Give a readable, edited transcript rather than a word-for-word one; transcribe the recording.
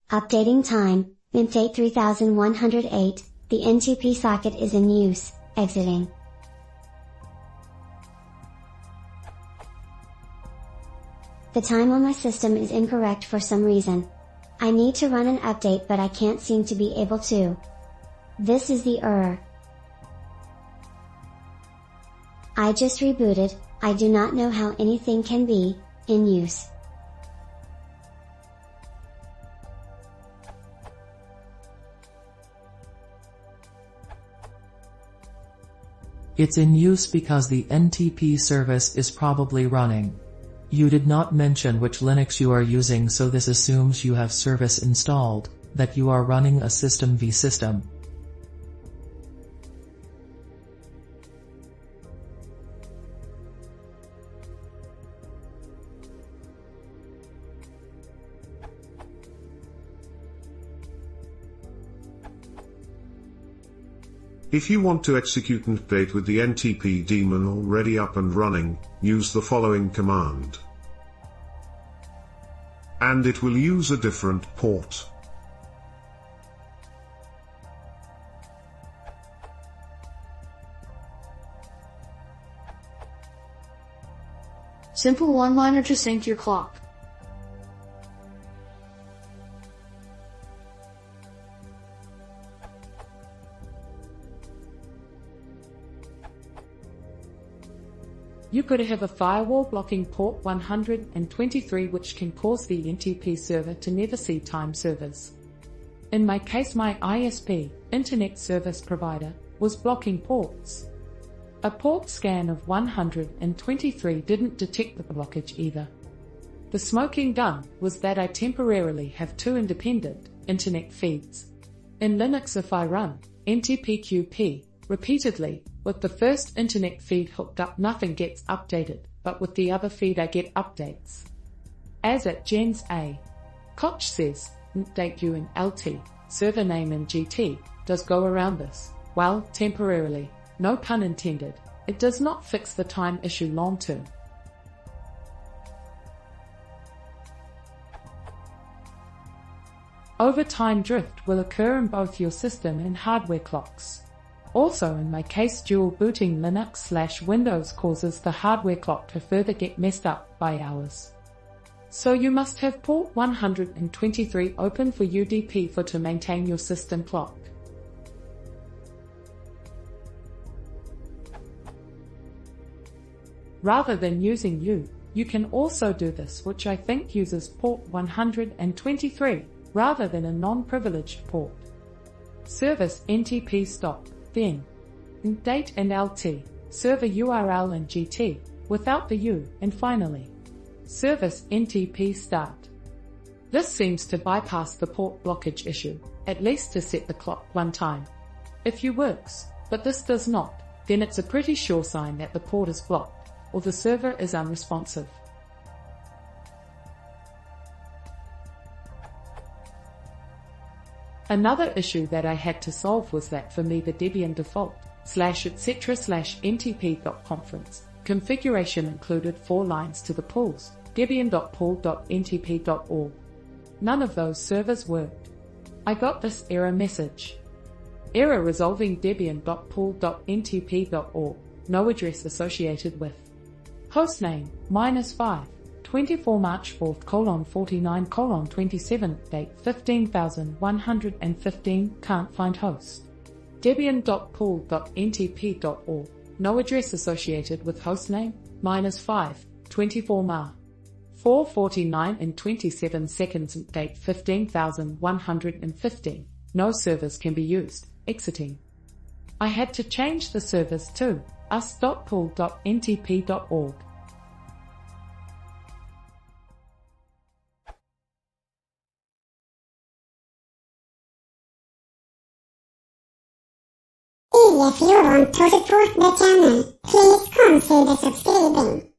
Updating time, ntpdate 3108, the NTP socket is in use, exiting. The time on my system is incorrect for some reason. I need to run an update but I can't seem to be able to. This is the error. I just rebooted, I do not know how anything can be in use. It's in use because the NTP service is probably running. You did not mention which Linux you are using, so this assumes you have service installed, that you are running a System V system. If you want to execute ntpdate with the NTP daemon already up and running, use the following command. And it will use a different port. Simple one-liner to sync your clock. You could have a firewall blocking port 123 which can cause the NTP server to never see time servers. In my case, my ISP, Internet Service Provider, was blocking ports. A port scan of 123 didn't detect the blockage either. The smoking gun was that I temporarily have two independent internet feeds. In Linux, if I run ntpqp repeatedly, with the first internet feed hooked up, nothing gets updated, but with the other feed I get updates. As at gens A. Koch says, ntpdate U and LT, server name and GT, does go around this. Well, temporarily, no pun intended, it does not fix the time issue long term. Over time, drift will occur in both your system and hardware clocks. Also, in my case, dual booting Linux/Windows causes the hardware clock to further get messed up by hours. So you must have port 123 open for UDP to maintain your system clock. Rather than using U, you can also do this, which I think uses port 123, rather than a non-privileged port. Service NTP stop. Then, ntpdate and LT, server URL and GT, without the U, and finally, service NTP start. This seems to bypass the port blockage issue, at least to set the clock one time. If U works, but this does not, then it's a pretty sure sign that the port is blocked, or the server is unresponsive. Another issue that I had to solve was that for me the Debian default /etc/ntp.conference configuration included 4 lines to the pools, debian.pool.ntp.org. None of those servers worked. I got this error message. Error resolving debian.pool.ntp.org, no address associated with. Hostname, -5. 24 March 4th 49:27 date 15,115 can't find host. Debian.pool.ntp.org, no address associated with hostname, -5, 24 Ma. 4:49 and 27 seconds date 15,115, no servers can be used, exiting. I had to change the servers to us.pool.ntp.org. If you want to support the channel, please consider subscribing.